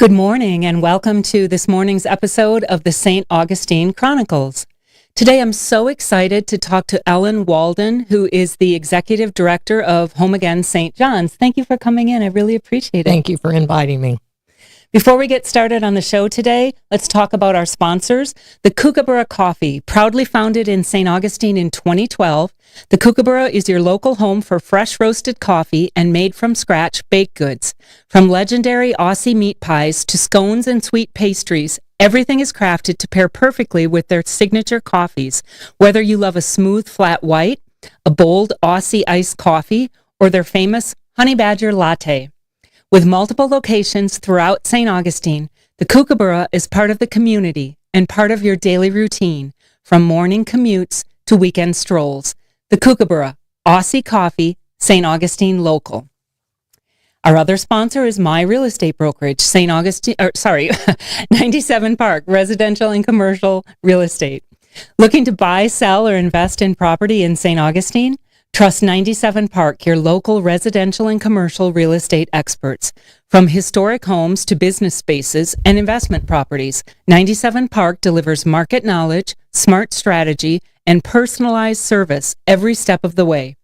Good morning and welcome to this morning's episode of the St. Augustine Chronicles. Today I'm so excited to talk to Ellen Walden, who is the Executive Director of Home Again St. John's. Thank you for coming in. I really appreciate it. Thank you for inviting me. Before we get started on the show today, let's talk about our sponsors. The Kookaburra Coffee, proudly founded in St. Augustine in 2012. The Kookaburra is your local home for fresh roasted coffee and made from scratch baked goods. From legendary Aussie meat pies to scones and sweet pastries, everything is crafted to pair perfectly with their signature coffees. Whether you love a smooth flat white, a bold Aussie iced coffee, or their famous Honey Badger latte. With multiple locations throughout St. Augustine, the Kookaburra is part of the community and part of your daily routine, from morning commutes to weekend strolls. The Kookaburra, Aussie Coffee, St. Augustine Local. Our other sponsor is my real estate brokerage, 97 Park, residential and commercial real estate. Looking to buy, sell, or invest in property in St. Augustine? Trust 97 Park, your local residential and commercial real estate experts. From historic homes to business spaces and investment properties, 97 Park delivers market knowledge, smart strategy, and personalized service every step of the way.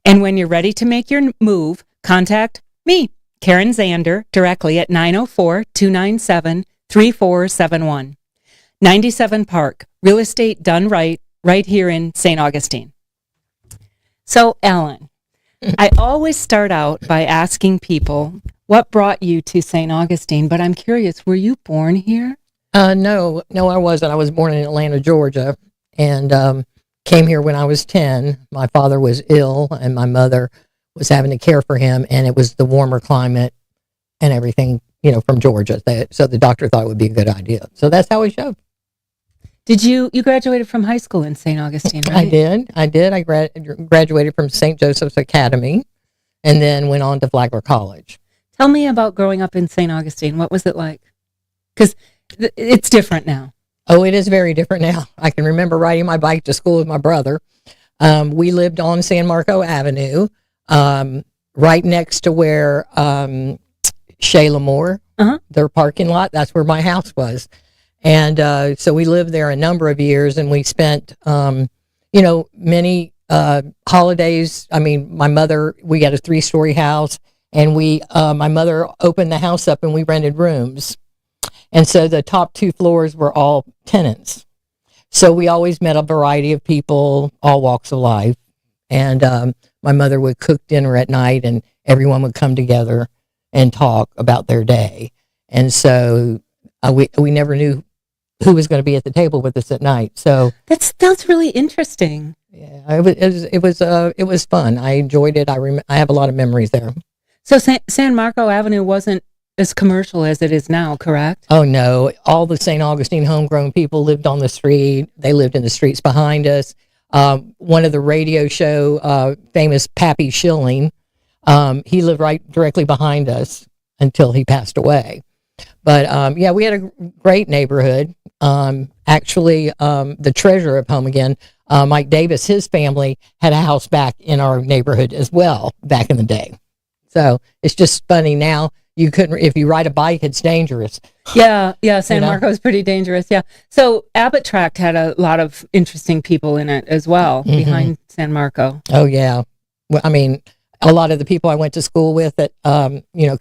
And when you're ready to make your move, contact me, Karen Zander, directly at 904-297-3471. 97 Park, real estate done right, right here in St. Augustine. So, Ellen, I always start out by asking people, what brought you to St. Augustine? But I'm curious, were you born here? No, I wasn't. I was born in Atlanta, Georgia, and came here when I was 10. My father was ill, and my mother was having to care for him, and it was the warmer climate and everything, from Georgia. So the doctor thought it would be a good idea. So that's how we showed. Did you graduated from high school in St. Augustine, right? I did. I graduated from St. Joseph's Academy and then went on to Flagler College. Tell me about growing up in St. Augustine. What was it like? Because it's different now. Oh, it is very different now. I can remember riding my bike to school with my brother. We lived on San Marco Avenue, right next to where Shayla Moore, their parking lot. That's where my house was. And so we lived there a number of years, and we spent, many holidays. I mean, my mother, we got a 3-story house, and my mother opened the house up, and we rented rooms. And so the top 2 floors were all tenants. So we always met a variety of people, all walks of life. And my mother would cook dinner at night, and everyone would come together and talk about their day. And so we never knew who was going to be at the table with us at night. So that's really interesting. Yeah, it was fun. I enjoyed it. I have a lot of memories there. So San Marco Avenue wasn't as commercial as it is now, correct? Oh no, all the St. Augustine homegrown people lived on the street. They lived in the streets behind us. One of the radio show famous Pappy Schilling, he lived right directly behind us until he passed away. But we had a great neighborhood. Actually, the treasurer of Home Again, Mike Davis, his family had a house back in our neighborhood as well back in the day. So it's just funny now. You couldn't, if you ride a bike, it's dangerous. Yeah, San Marco is pretty dangerous, yeah. So Abbott Tract had a lot of interesting people in it as well, behind San Marco. Oh, yeah. Well, I mean, a lot of the people I went to school with at,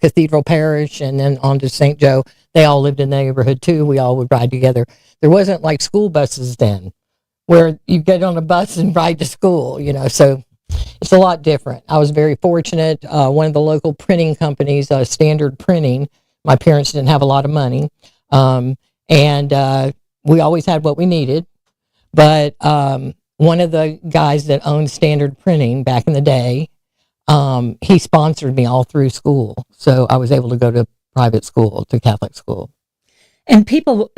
Cathedral Parish and then on to St. Joe, they all lived in the neighborhood too. We all would ride together. There wasn't like school buses then, where you get on a bus and ride to school, so it's a lot different. I was very fortunate. One of the local printing companies, Standard Printing, my parents didn't have a lot of money, and we always had what we needed. But one of the guys that owned Standard Printing back in the day, he sponsored me all through school. So I was able to go to private school, to Catholic school. And people,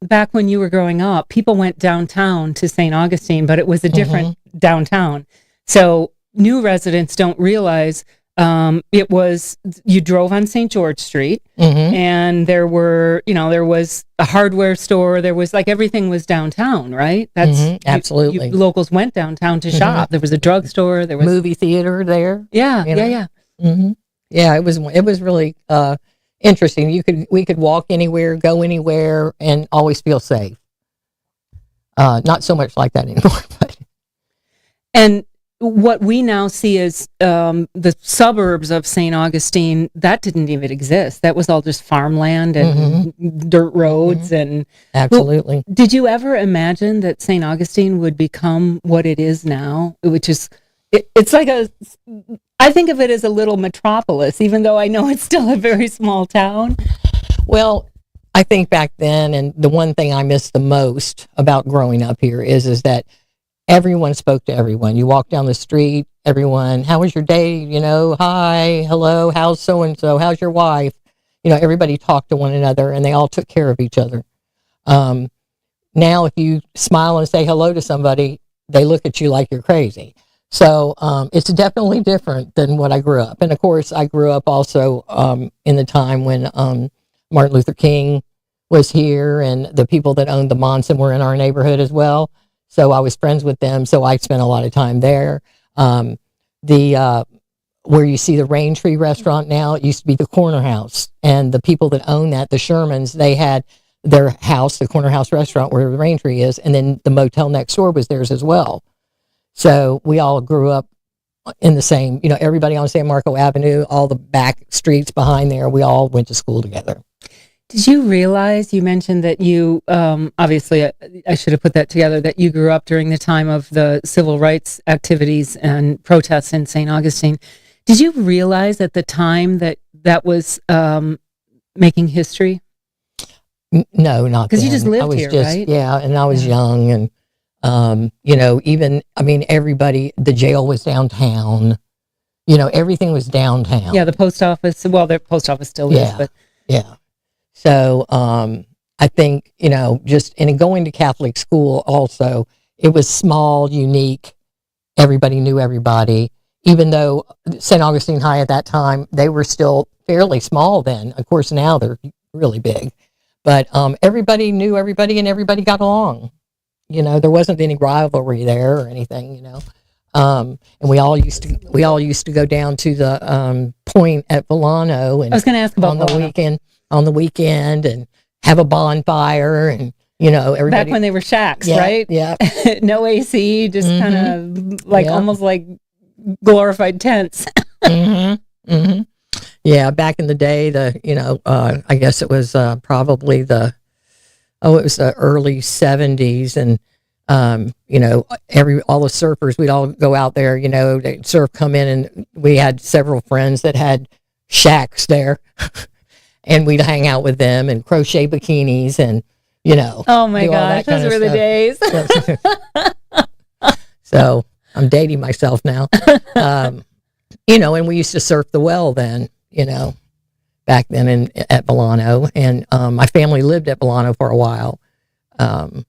back when you were growing up, people went downtown to St. Augustine, but it was a different downtown. So new residents don't realize it was, you drove on St. George Street, and there was a hardware store. There was everything was downtown, right? That's absolutely. Locals went downtown to shop. There was a drugstore. There was movie theater there. Yeah. Yeah, it was really, interesting. We could walk anywhere, go anywhere, and always feel safe. Not so much like that anymore, but. And what we now see as the suburbs of St. Augustine, that didn't even exist. That was all just farmland and dirt roads. And absolutely. Well, did you ever imagine that St. Augustine would become what it is now, which is, it's like I think of it as a little metropolis, even though I know it's still a very small town. Well, I think back then, and the one thing I miss the most about growing up here is that everyone spoke to everyone. You walk down the street, everyone, how was your day? You know, hi, hello, how's so-and-so? How's your wife? You know, everybody talked to one another, and they all took care of each other. Now, if you smile and say hello to somebody, they look at you like you're crazy. So it's definitely different than what I grew up. And, of course, I grew up also in the time when Martin Luther King was here, and the people that owned the Monson were in our neighborhood as well. So I was friends with them, so I spent a lot of time there. Where you see the Rain Tree restaurant now, it used to be the Corner House. And the people that own that, the Shermans, they had their house, the Corner House restaurant where the Rain Tree is, and then the motel next door was theirs as well. So we all grew up in the same, everybody on San Marco Avenue, all the back streets behind there, we all went to school together. Did you realize, you mentioned that you, obviously, I should have put that together, that you grew up during the time of the civil rights activities and protests in St. Augustine. Did you realize at the time that was making history? No, not because you just lived here, right? Yeah, and I was young, and everybody. The jail was downtown. Everything was downtown. Yeah, the post office. Well, the post office still is, but yeah. So I think just in going to Catholic school, also it was small, unique. Everybody knew everybody. Even though St. Augustine High at that time, they were still fairly small then. Of course, now they're really big. But everybody knew everybody, and everybody got along. There wasn't any rivalry there or anything. And we all used to go down to the point at Volano, and I was going to ask about on the weekend, and have a bonfire, and everybody. Back when they were shacks, right? Yeah. No AC, just kind of like almost like glorified tents. Yeah, back in the day, I guess it was probably it was the early 70s, and all the surfers, we'd all go out there, they'd surf, come in, and we had several friends that had shacks there, and we'd hang out with them and crochet bikinis, and oh my gosh, those were the days. So I'm dating myself now. And we used to surf the well then, back then at Volano, and my family lived at Volano for a while, and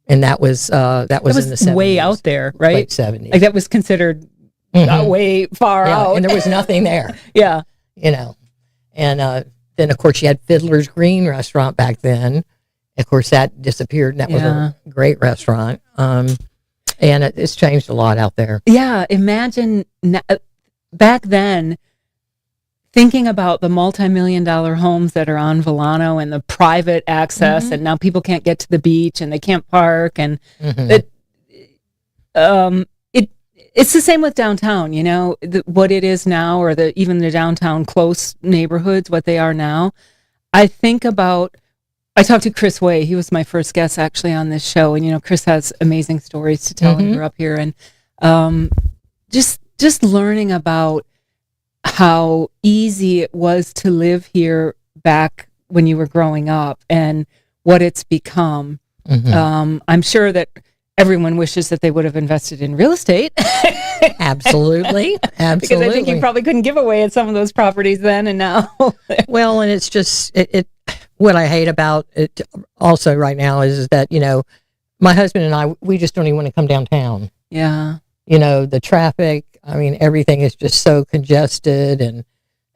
that was in the 70s, way out there, right? Late 70s. Like that was considered way far out, and there was nothing there. Yeah, and then of course you had Fiddler's Green restaurant back then. Of course that disappeared, and that was a great restaurant. And it's changed a lot out there. Yeah, imagine back then, thinking about the multi-million-dollar homes that are on Volano and the private access, and now people can't get to the beach and they can't park, and it's the same with downtown. What it is now, or even the downtown close neighborhoods, what they are now. I talked to Chris Way. He was my first guest actually on this show, and Chris has amazing stories to tell, and grew up here, and just learning about how easy it was to live here back when you were growing up, and what it's become. I'm sure that everyone wishes that they would have invested in real estate. Absolutely. Because I think you probably couldn't give away at some of those properties then and now. Well, and it's just what I hate about it also right now is that my husband and I, we just don't even want to come downtown. Yeah. The traffic, everything is just so congested,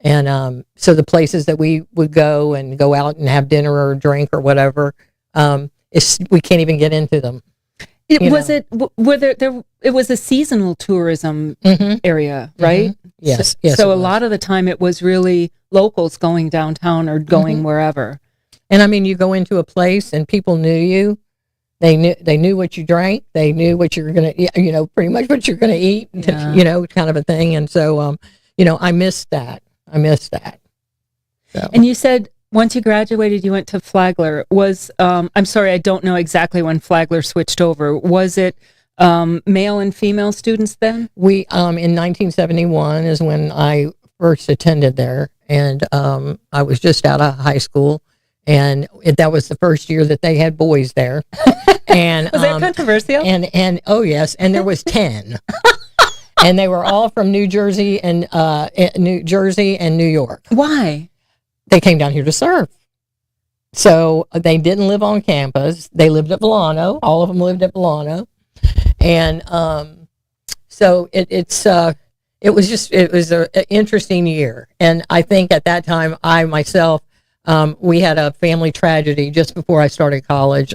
and so the places that we would go out and have dinner or drink or whatever, we can't even get into them. It was a seasonal tourism area, right? Yes. So a lot of the time it was really locals going downtown or going wherever. And I mean, you go into a place and people knew you. They knew what you drank. They knew what you were going to, pretty much what you're going to eat, kind of a thing. And so, I missed that. So. And you said once you graduated, you went to Flagler. I'm sorry, I don't know exactly when Flagler switched over. Was it male and female students then? We, in 1971 is when I first attended there. And I was just out of high school. And that was the first year that they had boys there. And was that controversial? And oh yes, and there was 10, and they were all from New Jersey and New York. Why? They came down here to serve. So they didn't live on campus. They lived at Volano. All of them lived at Volano, and so it was an interesting year. And I think at that time, I myself. We had a family tragedy just before I started college.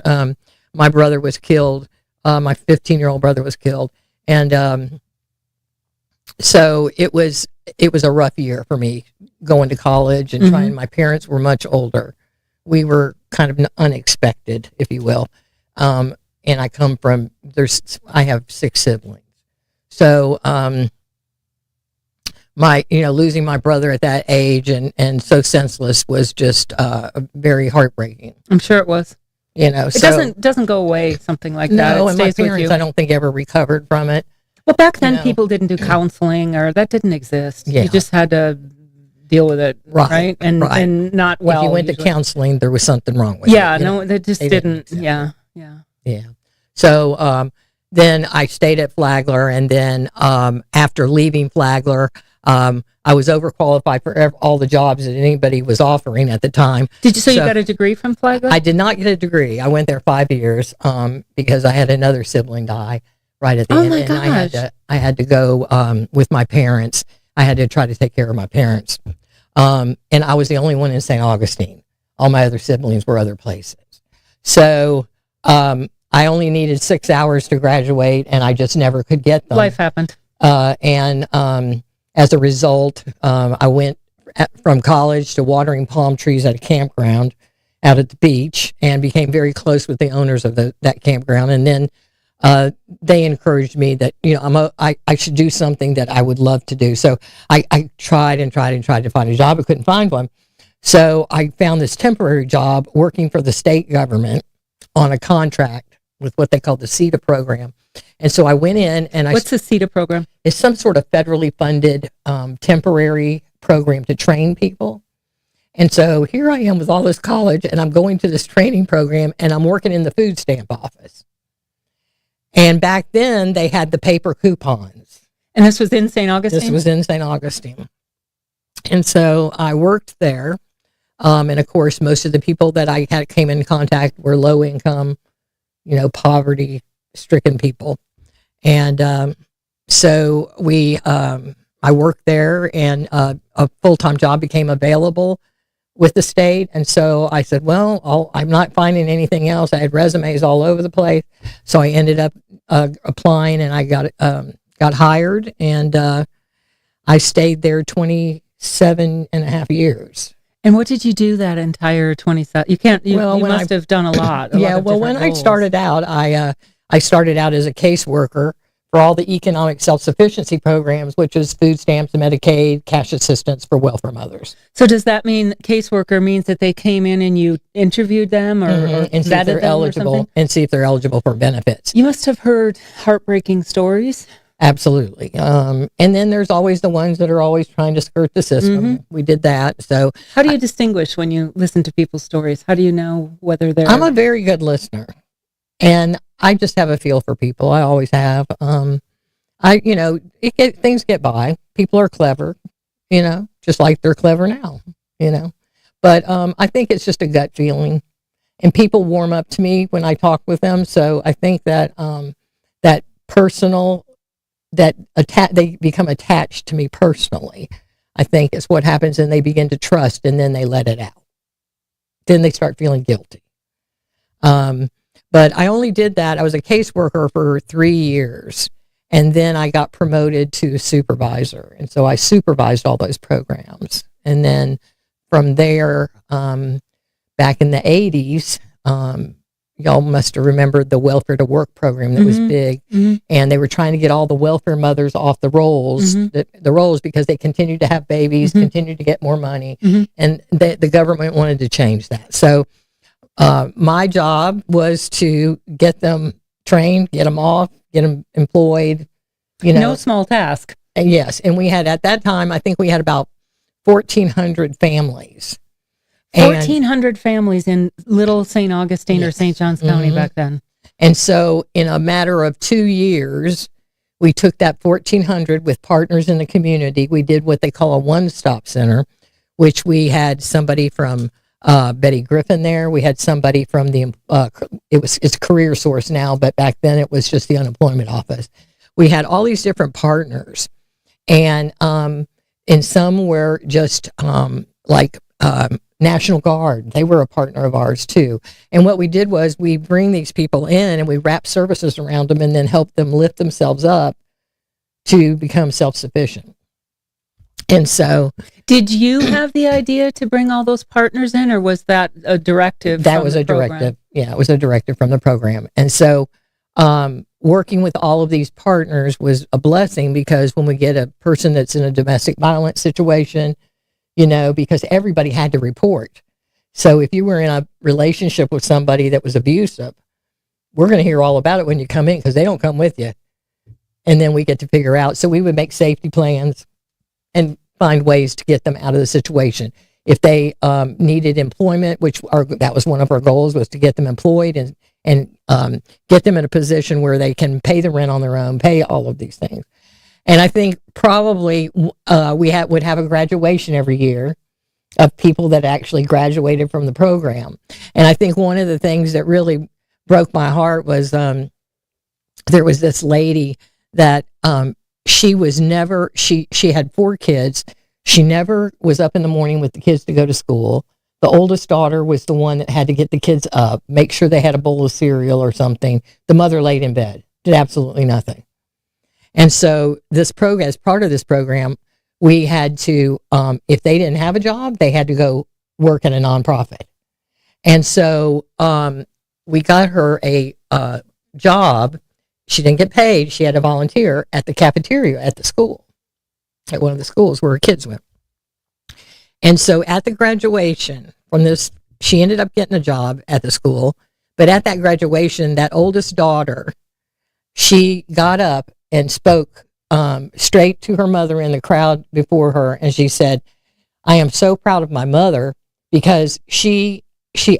My brother was killed. My 15-year-old brother was killed. And so it was a rough year for me going to college and trying. My parents were much older. We were kind of unexpected, if you will. And I I have 6 siblings. So, losing my brother at that age and so senseless was just very heartbreaking. I'm sure it was. It doesn't go away, something like that. No, it and my stays with parents, you. I don't think ever recovered from it. Well, back then people didn't do counseling, or that didn't exist. Yeah. You just had to deal with it, right? And not well. If you went usually. to counseling, there was something wrong with it. Yeah, no, that just didn't. Yeah. So then I stayed at Flagler, and then after leaving Flagler, I was overqualified for all the jobs that anybody was offering at the time. So you got a degree from Flagler? I did not get a degree. I went there 5 years because I had another sibling die right at the end. My gosh. And I had to go with my parents. I had to try to take care of my parents. And I was the only one in St. Augustine. All my other siblings were other places. So I only needed 6 hours to graduate, and I just never could get them. Life happened. As a result, I went from college to watering palm trees at a campground out at the beach and became very close with the owners of that campground. And then they encouraged me that, I should do something that I would love to do. So I tried to find a job. I couldn't find one. So I found this temporary job working for the state government on a contract with what they call the CETA program. And so I went in and What's the CETA program? It's some sort of federally funded temporary program to train people. And so here I am with all this college, and I'm going to this training program, and I'm working in the food stamp office. And back then they had the paper coupons. And this was in St. Augustine? This was in St. Augustine. And so I worked there. And of course, most of the people that I came in contact were low income, poverty stricken people. And so I worked there, and a full-time job became available with the state. And so I said, well, I'm not finding anything else. I had resumes all over the place. So I ended up applying, and I got hired, and I stayed there 27 and a half years. And what did you do that entire 27? You must have done a lot. When I started out, I started out as a caseworker for all the economic self-sufficiency programs, which is food stamps, Medicaid, cash assistance for welfare mothers. So does that mean caseworker means that they came in and you interviewed them or and see if they're eligible for benefits? You must have heard heartbreaking stories. Absolutely. And then there's always the ones that are always trying to skirt the system. We did that. So how do you distinguish when you listen to people's stories? How do you know whether they're... I'm a very good listener, and I just have a feel for people. I always have. Things get by. People are clever, just like they're clever now, But I think it's just a gut feeling, and people warm up to me when I talk with them. So I think that that personal, they become attached to me personally, I think is what happens, and they begin to trust, and then they let it out. Then they start feeling guilty. But I only did that. I was a caseworker for 3 years, and then I got promoted to supervisor. And so I supervised all those programs. And then from there, back in the 80s, y'all must have remembered the welfare to work program that was big. And they were trying to get all the welfare mothers off the rolls, the rolls, because they continued to have babies, continued to get more money. And the government wanted to change that. So my job was to get them trained, get them off, get them employed, No small task. And yes. And we had, at that time, I think we had about 1,400 families. 1,400 families in Little St. Augustine or St. Johns County back then. And so in a matter of 2 years, we took that 1,400 with partners in the community. We did what they call a one-stop center, which we had somebody from Betty Griffin there. We had somebody from it's Career Source now, but back then it was just the unemployment office. We had all these different partners, and some were just National Guard. They were a partner of ours too. And what we did was we bring these people in and we wrap services around them and then help them lift themselves up to become self-sufficient. And so, did you have the idea to bring all those partners in, or was that a directive? That was a directive. Yeah, it was a directive from the program. And so, working with all of these partners was a blessing, because when we get a person that's in a domestic violence situation, because everybody had to report. So if you were in a relationship with somebody that was abusive, we're going to hear all about it when you come in, because they don't come with you. And then we get to figure out. So we would make safety plans and find ways to get them out of the situation. If they needed employment, that was one of our goals, was to get them employed and get them in a position where they can pay the rent on their own, pay all of these things. And I think probably we would have a graduation every year of people that actually graduated from the program. And I think one of the things that really broke my heart was there was this lady that she had 4 kids. She never was up in the morning with the kids to go to school. The oldest daughter was the one that had to get the kids up, make sure they had a bowl of cereal or something. The mother laid in bed, did absolutely nothing. And so this program, as part of this program, we had to, if they didn't have a job, they had to go work in a nonprofit. And so we got her a job. She didn't get paid. She had to volunteer at the cafeteria at the school, at one of the schools where her kids went. And so at the graduation from this, she ended up getting a job at the school. But at that graduation, that oldest daughter, she got up and spoke straight to her mother in the crowd before her. And she said, "I am so proud of my mother, because she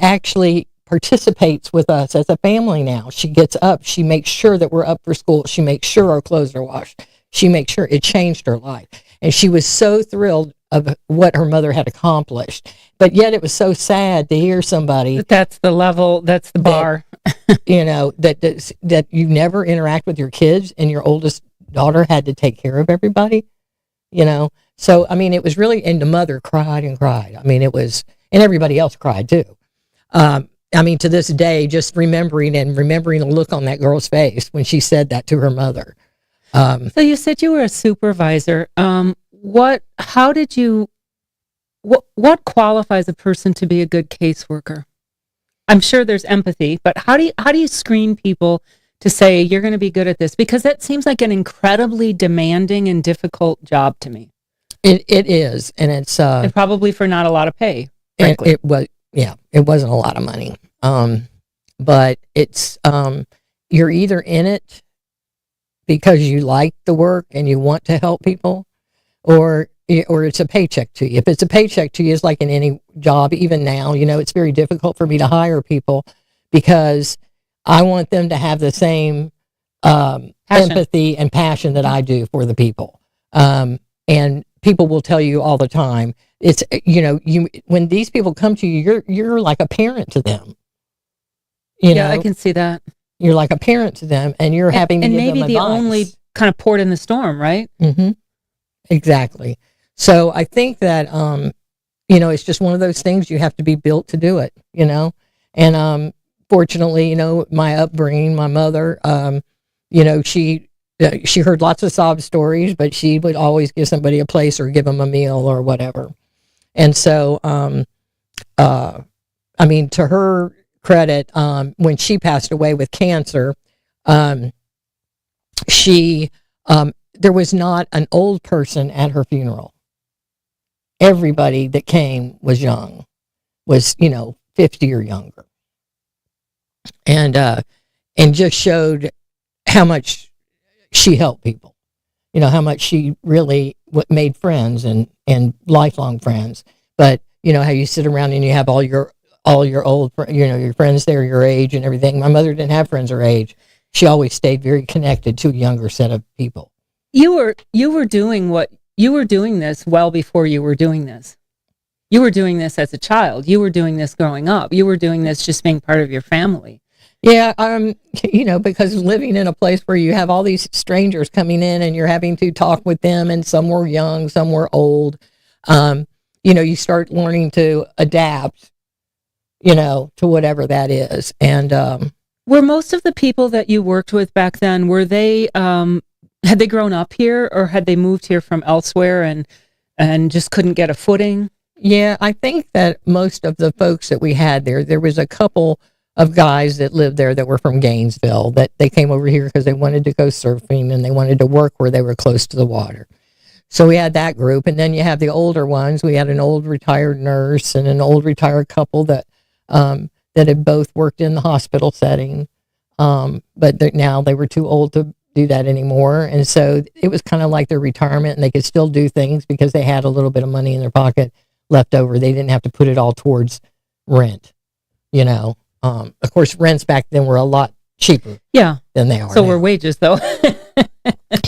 actually participates with us as a family now. She gets up. She makes sure that we're up for school. She makes sure our clothes are washed. She makes sure." It changed her life. And she was so thrilled of what her mother had accomplished. But yet it was so sad to hear somebody. That's the level, that's the bar. That you never interact with your kids, and your oldest daughter had to take care of everybody, So, I mean, it was really, and the mother cried and cried. I mean, it was, and everybody else cried too. I mean, to this day, just remembering the look on that girl's face when she said that to her mother. So you said you were a supervisor. What qualifies a person to be a good caseworker? I'm sure there's empathy, but how do you screen people to say you're going to be good at this? Because that seems like an incredibly demanding and difficult job to me. It is, and it's and probably for not a lot of pay. Frankly, it wasn't a lot of money. But it's you're either in it because you like the work and you want to help people, or it's a paycheck to you. If it's a paycheck to you, it's like in any job, even now, it's very difficult for me to hire people, because I want them to have the same empathy and passion that I do for the people. And people will tell you all the time, it's, when these people come to you, you're like a parent to them. I can see that. You're like a parent to them, and you're having to give them advice. And maybe the only kind of port in the storm, right? Mm-hmm. Exactly. So I think that, it's just one of those things, you have to be built to do it, and fortunately, my upbringing, my mother, she heard lots of sob stories, but she would always give somebody a place or give them a meal or whatever. And so, I mean, to her credit, when she passed away with cancer, she there was not an old person at her funeral. Everybody that came was young, was 50 or younger, and just showed how much she helped people. How much she really made friends and lifelong friends. But how you sit around and you have all your old, your friends there, your age and everything. My mother didn't have friends her age. She always stayed very connected to a younger set of people. You were doing this well before you were doing this. You were doing this as a child. You were doing this growing up. You were doing this just being part of your family. Yeah, because living in a place where you have all these strangers coming in and you're having to talk with them, and some were young, some were old, you start learning to adapt, to whatever that is. And were most of the people that you worked with back then, were they, had they grown up here, or had they moved here from elsewhere and just couldn't get a footing? Yeah, I think that most of the folks that we had there was a couple of guys that lived there that were from Gainesville, that they came over here because they wanted to go surfing and they wanted to work where they were close to the water. So we had that group, and then you have the older ones. We had an old retired nurse and an old retired couple that had both worked in the hospital setting, but now they were too old to do that anymore, and so it was kind of like their retirement, and they could still do things because they had a little bit of money in their pocket left over. They didn't have to put it all towards rent, Of course, rents back then were a lot cheaper than they are so now. were wages, though.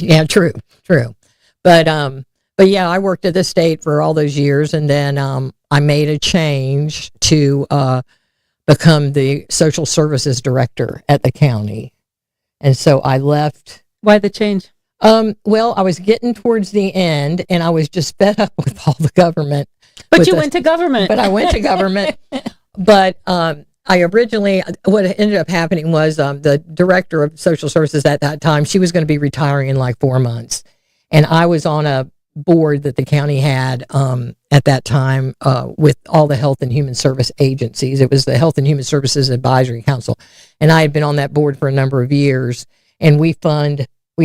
Yeah, true. But yeah, I worked at the state for all those years, and then I made a change to become the social services director at the county. And so I left. Why the change? Well, I was getting towards the end, and I was just fed up with all the government. But you went to government. But I went to government. But I originally, what ended up happening was the director of social services at that time, she was going to be retiring in like 4 months. And I was on a board that the county had at that time with all the health and human service agencies. It was the Health and Human Services Advisory Council. And I had been on that board for a number of years. And we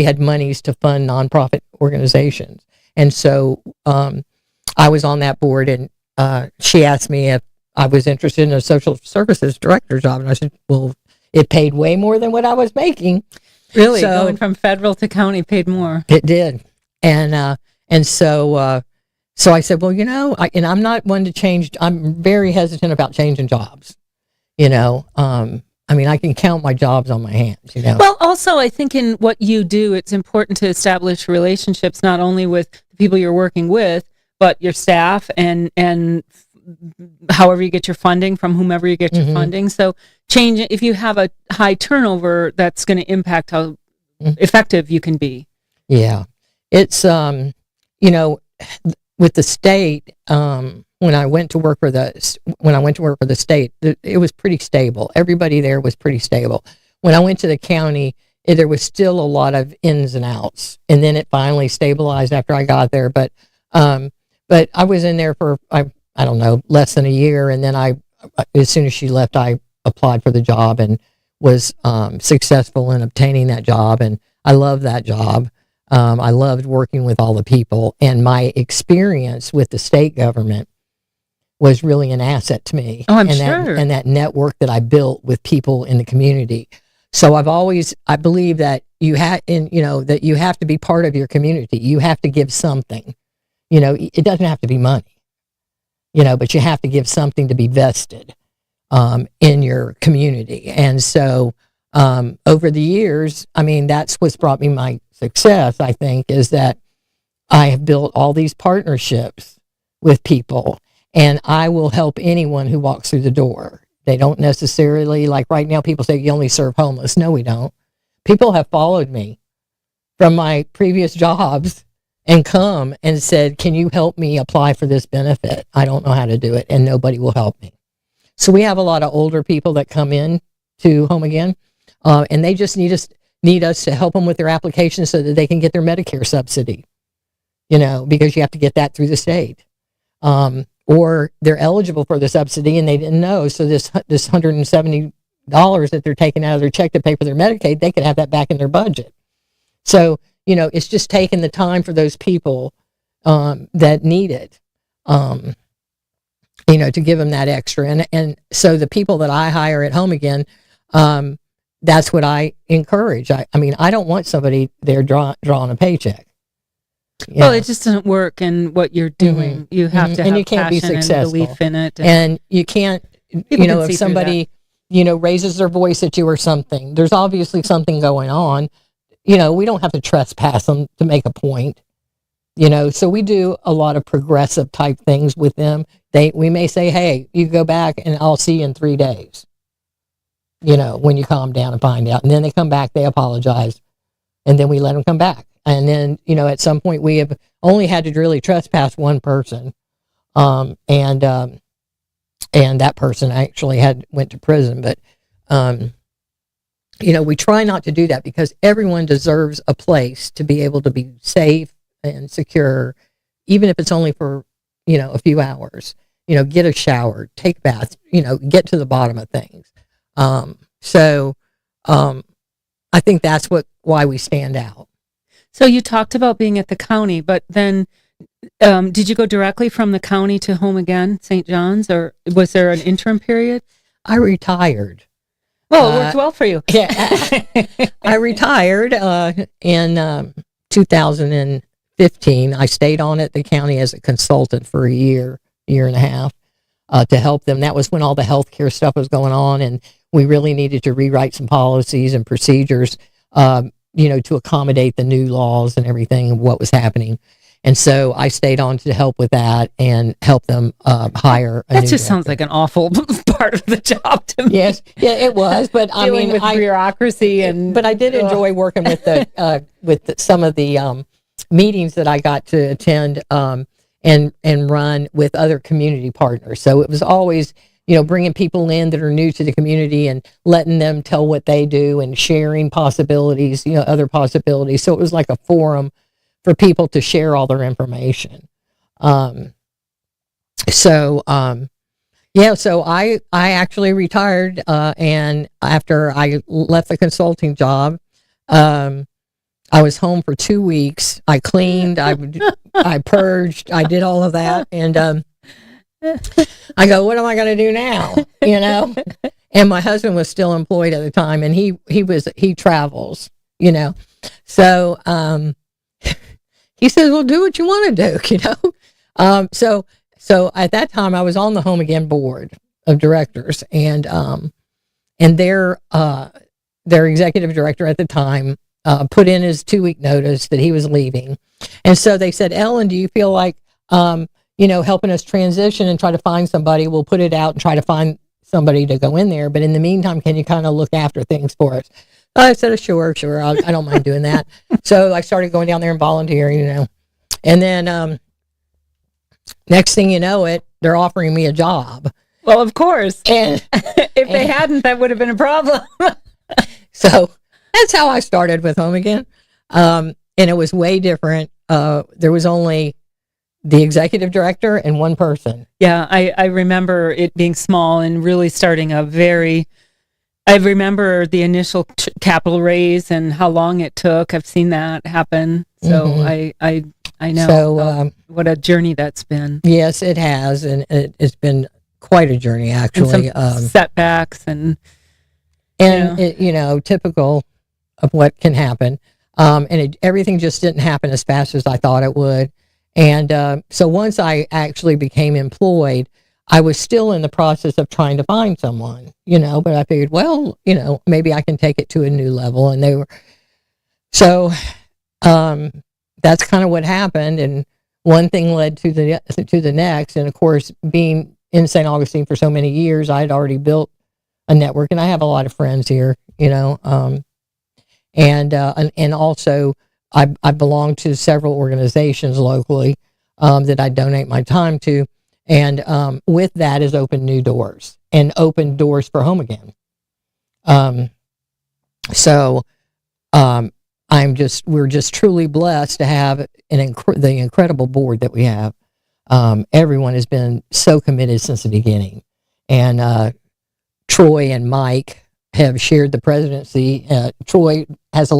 had monies to fund nonprofit organizations. And so I was on that board, and she asked me if I was interested in a social services director job. And I said, well, it paid way more than what I was making. Really? So, going from federal to county paid more? It did. And so I said, well, and I'm not one to change. I'm very hesitant about changing jobs. I can count my jobs on my hands, Well, also, I think in what you do, it's important to establish relationships, not only with the people you're working with, but your staff and however you get your funding from whomever you get your funding. So change it. If you have a high turnover, that's going to impact how effective you can be. Yeah. It's, with the state, when I went to work for the state, it was pretty stable. Everybody there was pretty stable. When I went to the county, there was still a lot of ins and outs, and then it finally stabilized after I got there. But I was in there for, I don't know, less than a year. And then as soon as she left, I applied for the job and was successful in obtaining that job. And I loved that job. I loved working with all the people, and my experience with the state government was really an asset to me. Oh, I'm sure. And that network that I built with people in the community. So I believe that that you have to be part of your community. You have to give something. It doesn't have to be money, but you have to give something to be vested in your community. And so over the years, that's what's brought me my success, I think, is that I have built all these partnerships with people, and I will help anyone who walks through the door. They don't necessarily, like right now, people say you only serve homeless. No, we don't. People have followed me from my previous jobs and come and said, can you help me apply for this benefit? I don't know how to do it, and nobody will help me. So we have a lot of older people that come in to Home Again, and they just need us to help them with their application so that they can get their Medicare subsidy, because you have to get that through the state. or they're eligible for the subsidy and they didn't know. So this $170 that they're taking out of their check to pay for their Medicaid, they could have that back in their budget. So, it's just taking the time for those people that need it, to give them that extra. And so the people that I hire at Home Again, that's what I encourage. I mean, I don't want somebody there drawing a paycheck. Well, it just doesn't work in what you're doing. You have to have you can't be passion and successful. belief in it. And you can't, if somebody, raises their voice at you or something, there's obviously something going on. We don't have to trespass them to make a point. So we do a lot of progressive type things with them. We may say, hey, you go back and I'll see you in 3 days. When you calm down and find out. And then they come back, they apologize, and then we let them come back. And then, at some point we have only had to really trespass one person. And that person actually went to prison. But, we try not to do that because everyone deserves a place to be able to be safe and secure, even if it's only for, a few hours. Get a shower, take a bath, get to the bottom of things. So I think that's why we stand out. So you talked about being at the county, but then did you go directly from the county to Home Again, St. John's, or was there an interim period? I retired. Well, it worked well for you. Yeah, I retired in 2015. I stayed on at the county as a consultant for a year and a half to help them. That was when all the healthcare stuff was going on, and we really needed to rewrite some policies and procedures, to accommodate the new laws and everything and what was happening. And so I stayed on to help with that and help them hire a That new just sounds director. like an awful part of the job to me. Yes, yeah, it was. But I Dealing mean, with bureaucracy and. But I did enjoy working with some of the meetings that I got to attend and run with other community partners. So it was always, bringing people in that are new to the community and letting them tell what they do and sharing possibilities, other possibilities. So it was like a forum for people to share all their information. So I actually retired, and after I left the consulting job, I was home for 2 weeks. I cleaned, I purged, I did all of that, and I go, what am I going to do now? And my husband was still employed at the time, and he travels, so he says, well, do what you want to do, So at that time I was on the Home Again board of directors, and their executive director at the time put in his 2-week notice that he was leaving. And so they said, Ellen, do you feel like, helping us transition and try to find somebody? We'll put it out and try to find somebody to go in there. But in the meantime, can you kind of look after things for us? I said, sure. I don't mind doing that. So I started going down there and volunteering, And then next thing you know they're offering me a job. Well, of course. And if they hadn't, that would have been a problem. So that's how I started with Home Again. And it was way different. There was only the executive director and one person. Yeah, I remember it being small and really starting I remember the initial capital raise and how long it took. I've seen that happen. So I know what a journey that's been. Yes, it has. And it's been quite a journey, actually. And some setbacks and typical of what can happen. Everything just didn't happen as fast as I thought it would. And so once I actually became employed, I was still in the process of trying to find someone, but I figured, well, maybe I can take it to a new level. And so that's kind of what happened. And one thing led to the next. And of course, being in St. Augustine for so many years, I had already built a network, and I have a lot of friends here, and also I belong to several organizations locally that I donate my time to. And with that has opened new doors and opened doors for Home Again. We're just truly blessed to have the incredible board that we have. Everyone has been so committed since the beginning. And Troy and Mike have shared the presidency. Troy has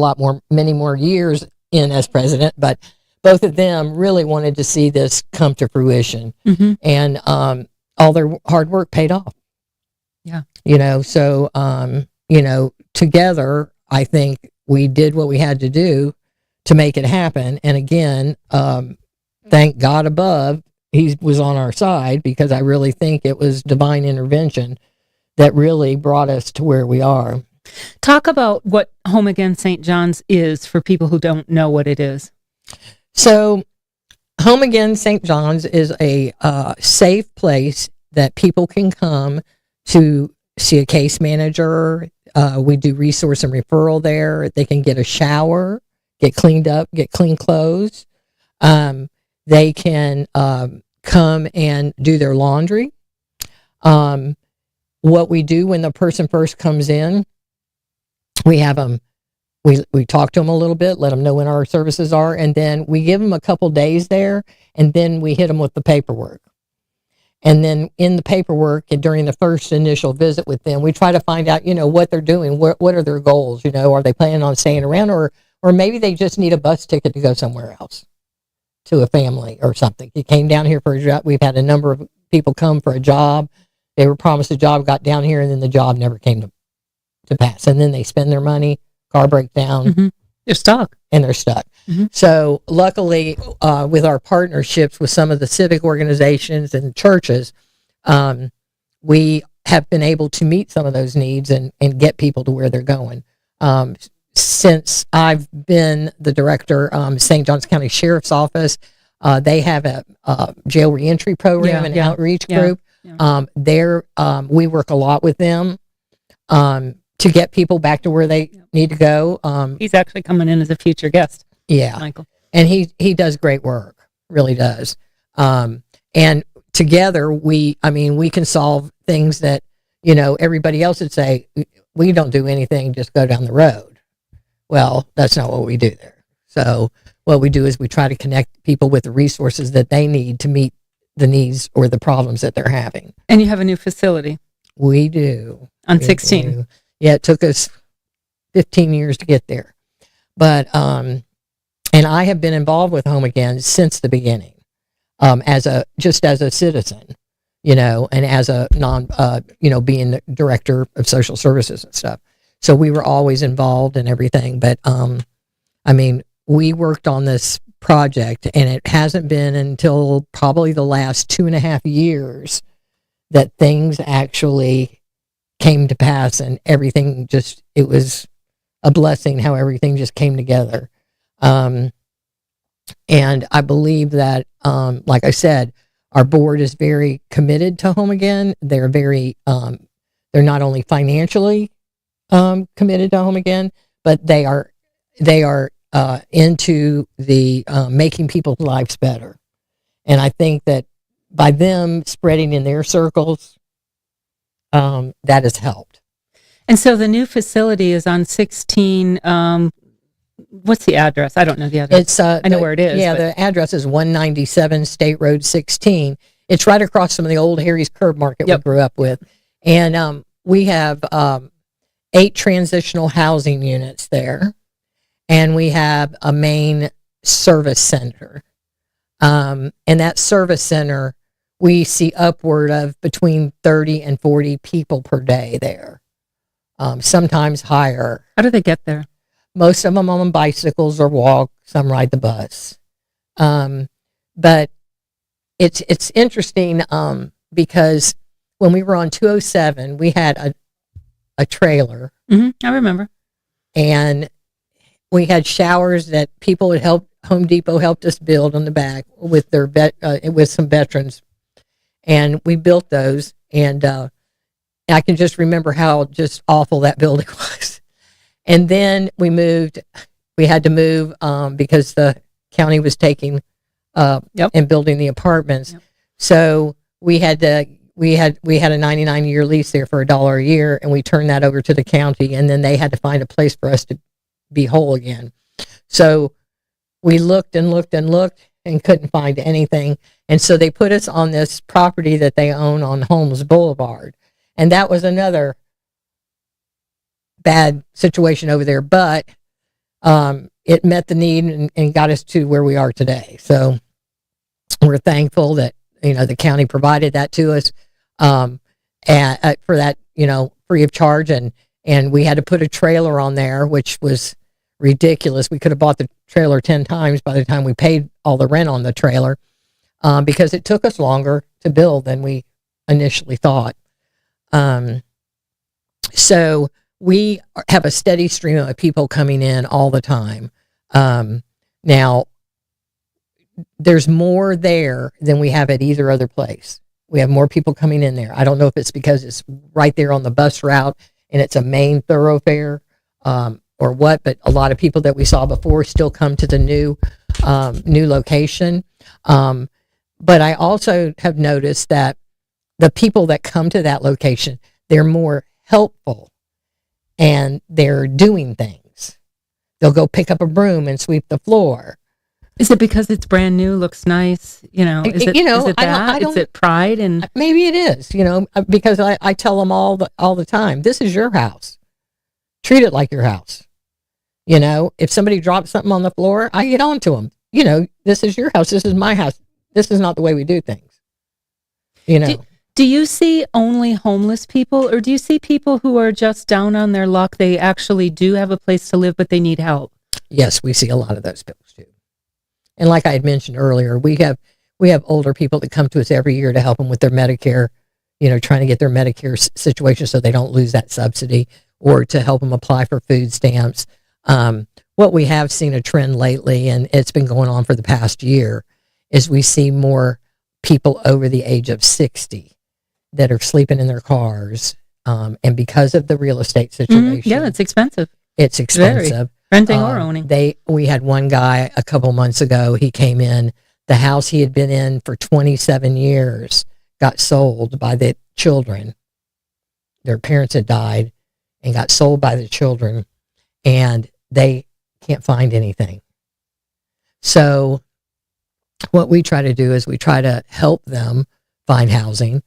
many more years in as president, but both of them really wanted to see this come to fruition. Mm-hmm. And all their hard work paid off. Yeah. So, together, I think we did what we had to do to make it happen. And again, thank God above, he was on our side, because I really think it was divine intervention that really brought us to where we are. Talk about what Home Again St. John's is for people who don't know what it is. So, Home Again St. John's is a safe place that people can come to see a case manager. We do resource and referral there. They can get a shower, get cleaned up, get clean clothes. They can come and do their laundry. What we do when the person first comes in, we have them, we talk to them a little bit, let them know when our services are, and then we give them a couple days there, and then we hit them with the paperwork. And then in the paperwork and during the first initial visit with them, we try to find out, what they're doing, what are their goals, are they planning on staying around, or maybe they just need a bus ticket to go somewhere else, to a family or something. He came down here for a job. We've had a number of people come for a job. They were promised a job, got down here, and then the job never came to pass. And then they spend their money, car breaks down. Mm-hmm. They're stuck. And they're stuck. Mm-hmm. So luckily, with our partnerships with some of the civic organizations and churches, we have been able to meet some of those needs and get people to where they're going. Since I've been the director, St. Johns County Sheriff's Office, they have a jail reentry program and outreach group. Yeah. We work a lot with them to get people back to where they need to go. He's actually coming in as a future guest. Yeah, Michael. And he does great work, really does. And together we can solve things that, everybody else would say, we don't do anything, just go down the road. Well, that's not what we do there. So what we do is we try to connect people with the resources that they need to meet the needs or the problems that they're having. And you have a new facility. We do. On 16. Do. Yeah, it took us 15 years to get there. But, and I have been involved with Home Again since the beginning, as a citizen, and as a being the director of social services and stuff. So we were always involved in everything. But, we worked on this project, and it hasn't been until probably the last 2.5 years that things actually came to pass, and everything it was a blessing how everything just came together. And I believe that, like I said, our board is very committed to Home Again. They're very, they're not only financially committed to Home Again, but they are into the making people's lives better. And I think that by them spreading in their circles, that has helped. And so the new facility is on 16. What's the address? I don't know the address. It's I know where it is. Yeah, the address is 197 State Road 16. It's right across from the old Harry's Curb Market we grew up with. And we have 8 transitional housing units there. And we have a main service center. And that service center, we see upward of between 30 and 40 people per day there, sometimes higher. How do they get there? Most of them on bicycles or walk. Some ride the bus. But it's interesting because when we were on 207, we had a trailer. Mm-hmm, I remember. And we had showers that people had helped. Home Depot helped us build on the back with their with some veterans, and we built those. And I can just remember how just awful that building was. And then we moved. We had to move because the county was taking and building the apartments. Yep. So we had a 99-year lease there for $1 a year, and we turned that over to the county, and then they had to find a place for us to be whole again. So we looked and looked and looked, and couldn't find anything. And so they put us on this property that they own on Holmes Boulevard. And that was another bad situation over there, but it met the need and got us to where we are today. So we're thankful that, the county provided that to us for that, free of charge. And we had to put a trailer on there, which was ridiculous. We could have bought the trailer 10 times by the time we paid all the rent on the trailer, because it took us longer to build than we initially thought. So we have a steady stream of people coming in all the time. Now, there's more there than we have at either other place. We have more people coming in there. I don't know if it's because it's right there on the bus route and it's a main thoroughfare, or what, but a lot of people that we saw before still come to the new location. But I also have noticed that the people that come to that location, they're more helpful and they're doing things. They'll go pick up a broom and sweep the floor. Is it because it's brand new, looks nice? Is it that? Is it pride? And maybe it is, because I tell them all the time, this is your house. Treat it like your house. If somebody drops something on the floor, I get on to them. This is your house. This is my house. This is not the way we do things. Do you see only homeless people, or do you see people who are just down on their luck? They actually do have a place to live, but they need help. Yes, we see a lot of those people too. And like I had mentioned earlier, we have older people that come to us every year to help them with their Medicare, trying to get their Medicare situation so they don't lose that subsidy, or to help them apply for food stamps. What we have seen a trend lately, and it's been going on for the past year, is we see more people over the age of 60 that are sleeping in their cars. And because of the real estate situation. Yeah, it's expensive. It's expensive. Very. Renting or owning. We had one guy a couple months ago, he came in, the house he had been in for 27 years got sold by the children. Their parents had died and got sold by the children, and they can't find anything. So what we try to do is we try to help them find housing.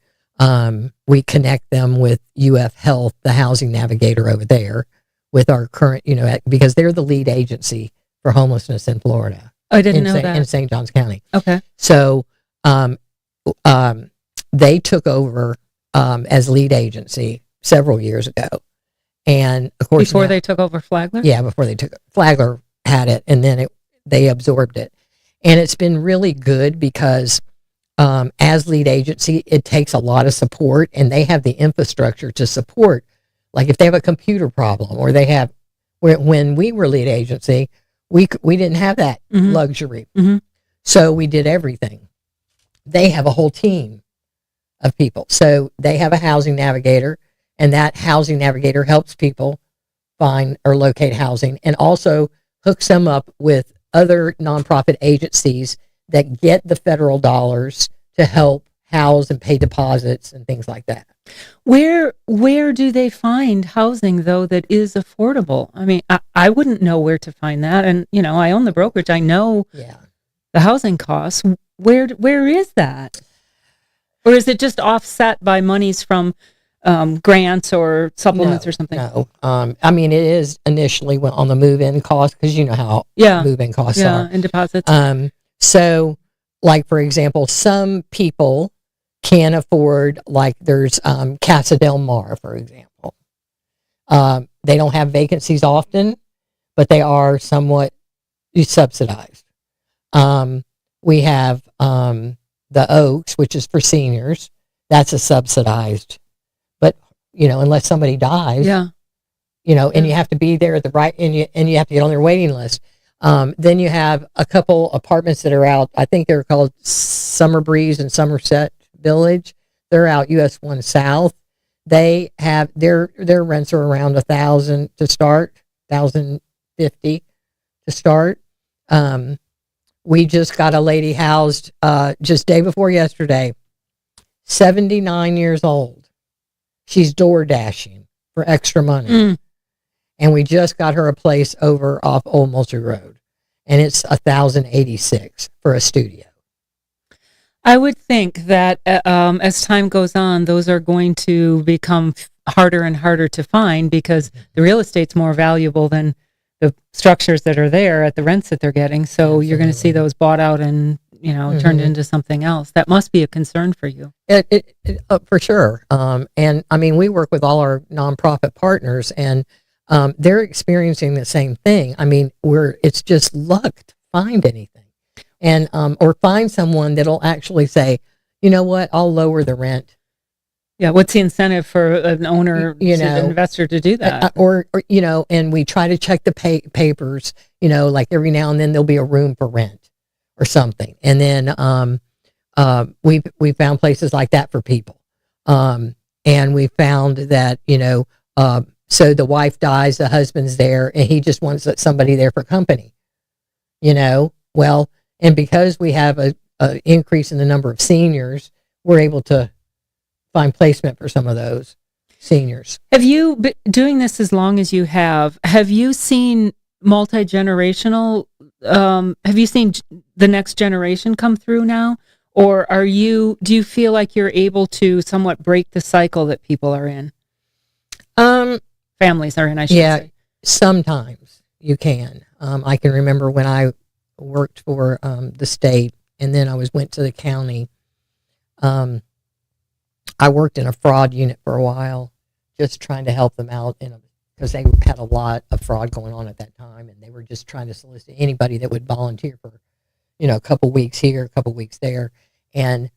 We connect them with UF Health, the housing navigator over there, with our current, because they're the lead agency for homelessness in Florida. I didn't know that. In St. Johns County. Okay. So they took over as lead agency several years ago. And of course, before they took over Flagler? Yeah, before they took it. Flagler had it, and then they absorbed it. And it's been really good because as lead agency, it takes a lot of support, and they have the infrastructure to support. Like if they have a computer problem, or they have, when we were lead agency, we didn't have that luxury. Mm-hmm. So we did everything. They have a whole team of people. So they have a housing navigator, and that housing navigator helps people find or locate housing, and also hooks them up with other nonprofit agencies that get the federal dollars to help house and pay deposits and things like that. Where do they find housing, though, that is affordable? I mean, I wouldn't know where to find that. And, I own the brokerage. I know the housing costs. Where is that? Or is it just offset by monies from grants or supplements or something? No. I mean, it is initially on the move-in cost, because you know how move-in costs are. Yeah, and deposits. So, like, for example, some people can afford, like there's Casa del Mar, for example. They don't have vacancies often, but they are somewhat subsidized. We have the Oaks, which is for seniors. That's a subsidized, but unless somebody dies, and you have to be there at the right, and you have to get on their waiting list. Then you have a couple apartments that are out. I think they're called Summer Breeze and Somerset Village. They're out US 1 South. They have their rents are around $1,000 to start, $1,050 to start. We just got a lady housed just day before yesterday, 79 years old. She's door dashing for extra money. And we just got her a place over off Old Moultrie Road. and it's $1,086 for a studio. I would think that as time goes on, those are going to become harder and harder to find because the real estate's more valuable than the structures that are there at the rents that they're getting. So Absolutely. You're going to see those bought out and turned into something else. That must be a concern for you. It for sure. And I mean, we work with all our nonprofit partners, and they're experiencing the same thing. I mean, it's just luck to find anything. And or find someone that'll actually say, you know what, I'll lower the rent. Yeah, what's the incentive for an owner, an investor to do that? Or and we try to check the papers, like every now and then there'll be a room for rent or something. And then we found places like that for people. And we found that, so the wife dies, the husband's there, and he just wants somebody there for company, well, and because we have a increase in the number of seniors, we're able to find placement for some of those seniors. Have you been doing this as long as you have? Have you seen multi-generational? Have you seen the next generation come through now? Or do you feel like you're able to somewhat break the cycle that people are in? Families are in, I should say. Sometimes you can. I can remember when I worked for the state, and then I went to the county. I worked in a fraud unit for a while, just trying to help them out because they had a lot of fraud going on at that time, and they were just trying to solicit anybody that would volunteer for, a couple weeks here, a couple weeks there. And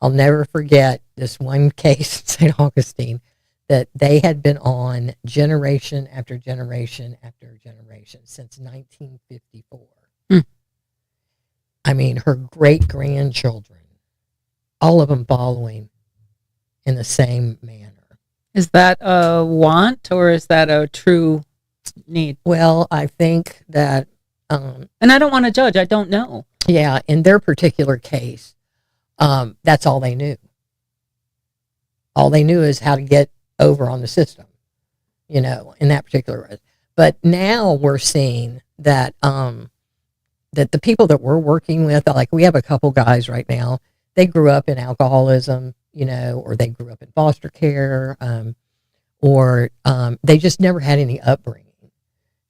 I'll never forget this one case in St. Augustine that they had been on generation after generation after generation since 1954. I mean, her great-grandchildren, all of them following in the same manner. Is that a want or is that a true need? Well, I think that... and I don't want to judge. I don't know. Yeah, in their particular case, that's all they knew. All they knew is how to get over on the system, in that particular... But now we're seeing that... that the people that we're working with, like we have a couple guys right now, they grew up in alcoholism, or they grew up in foster care, or they just never had any upbringing.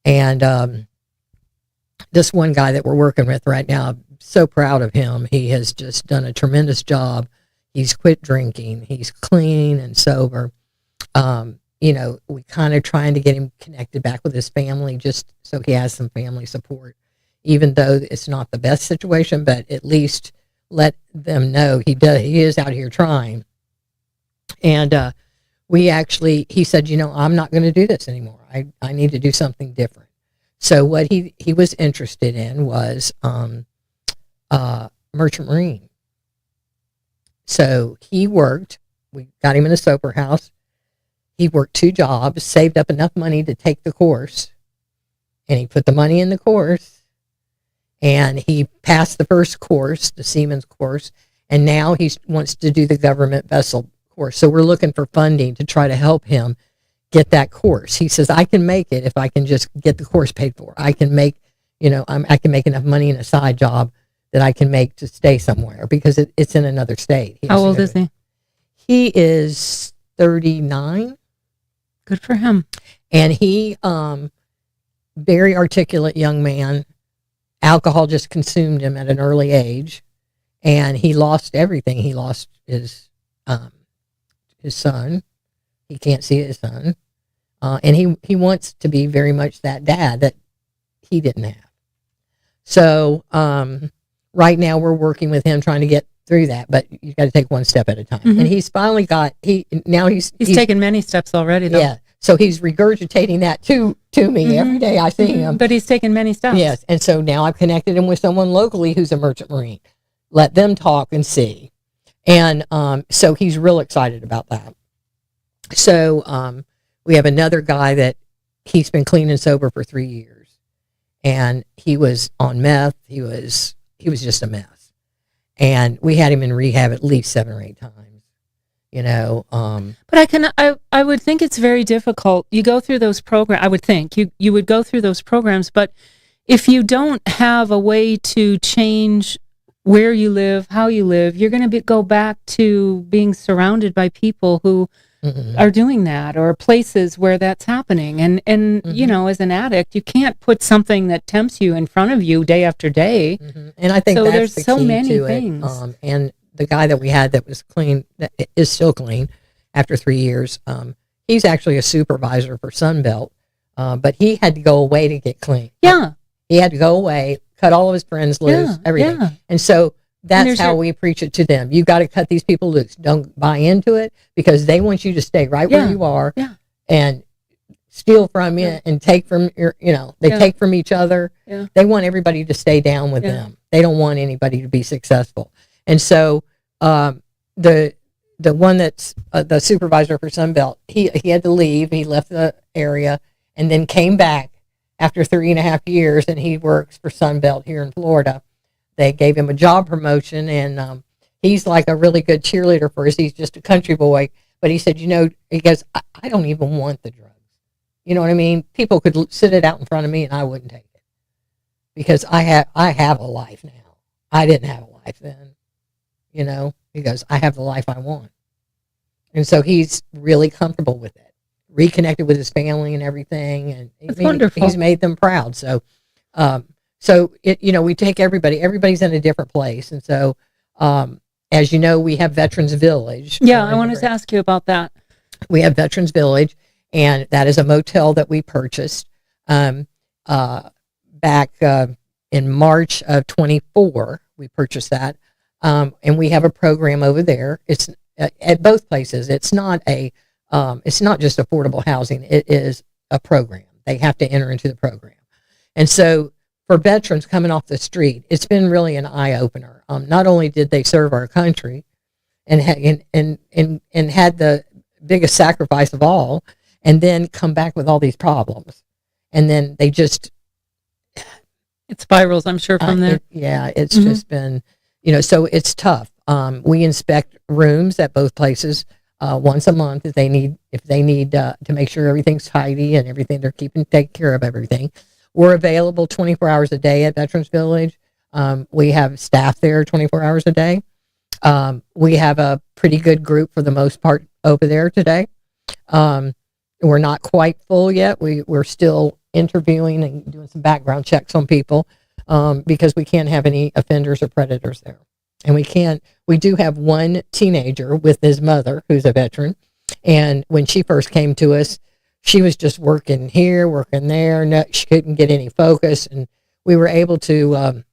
And this one guy that we're working with right now, I'm so proud of him. He has just done a tremendous job. He's quit drinking. He's clean and sober. We kind of trying to get him connected back with his family just so he has some family support. Even though it's not the best situation, but at least let them know he is out here trying. And he said, I'm not going to do this anymore. I need to do something different. So what he was interested in was merchant marine. So we got him in a sober house. He worked 2 jobs, saved up enough money to take the course, and he put the money in the course. And he passed the first course, the Seaman's course, and now he wants to do the government vessel course. So we're looking for funding to try to help him get that course. He says, I can make it if I can just get the course paid for. I can make, I can make enough money in a side job that I can make to stay somewhere because it's in another state. How old is he? He is 39. Good for him. And he, very articulate young man. Alcohol just consumed him at an early age, and he lost everything. He lost his son. He can't see his son, and he wants to be very much that dad that he didn't have. So right now we're working with him trying to get through that, but you got to take one step at a time. Mm-hmm. And he's finally he's taken many steps already, though. Yeah. So he's regurgitating that to me every day I see him. But he's taken many steps. Yes. And so now I've connected him with someone locally who's a merchant marine. Let them talk and see. And so he's real excited about that. So we have another guy that he's been clean and sober for 3 years. And he was on meth. He was just a mess. And we had him in rehab at least 7 or 8 times. But I would think it's very difficult. You go through those programs. I would think you would go through those programs, but if you don't have a way to change where you live, how you live, you're going to go back to being surrounded by people who are doing that, or places where that's happening. And you know, as an addict, you can't put something that tempts you in front of you day after day. And I think so that's there's the so key many to things. it. And the guy that we had that was clean, that is still clean after 3 years, he's actually a supervisor for Sunbelt, but he had to go away to get clean. Yeah. He had to go away, cut all of his friends loose, everything. Yeah. And so that's how we preach it to them. You got to cut these people loose. Don't buy into it, because they want you to stay right where you are and steal from you and take from your, they take from each other. Yeah. They want everybody to stay down with them. They don't want anybody to be successful. And so the one that's the supervisor for Sunbelt, he had to leave. He left the area and then came back after 3.5 years, and he works for Sunbelt here in Florida. They gave him a job promotion, and he's like a really good cheerleader for us. He's just a country boy, but he said, he goes, I don't even want the drugs. You know what I mean? People could sit it out in front of me, and I wouldn't take it, because I have a life now. I didn't have a life then. He goes, I have the life I want, and so he's really comfortable with it. Reconnected with his family and everything, and wonderful. He's made them proud. So. So we take everybody's in a different place. And so, as you know, we have Veterans Village. Yeah. I wanted to ask you about that. We have Veterans Village, and that is a motel that we purchased, back, in March of 24, we purchased that. And we have a program over there. It's at both places. It's not just affordable housing. It is a program. They have to enter into the program. And so, for veterans coming off the street, it's been really an eye opener. Not only did they serve our country, and had the biggest sacrifice of all, and then come back with all these problems, and then they just it spirals, I'm sure, from there. It's just been, so it's tough. We inspect rooms at both places once a month if they need to make sure everything's tidy and everything, they're take care of everything. We're available 24 hours a day at Veterans Village. We have staff there 24 hours a day. We have a pretty good group for the most part over there today. We're not quite full yet. We're still interviewing and doing some background checks on people, because we can't have any offenders or predators there. And we do have one teenager with his mother who's a veteran. And when she first came to us, she was just working here, working there. No, she couldn't get any focus. And we were able to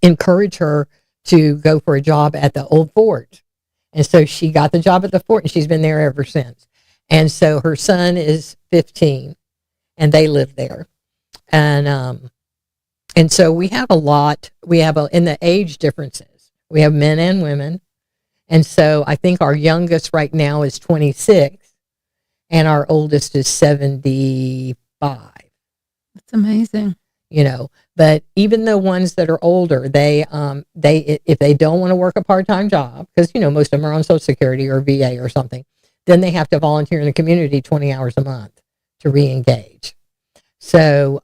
encourage her to go for a job at the old fort. And so she got the job at the fort, and she's been there ever since. And so her son is 15, and they live there. And so we have a lot. We have in the age differences. We have men and women. And so I think our youngest right now is 26. And our oldest is 75. That's amazing. But even the ones that are older, they if they don't want to work a part-time job, because most of them are on Social Security or VA or something, then they have to volunteer in the community 20 hours a month to re-engage. So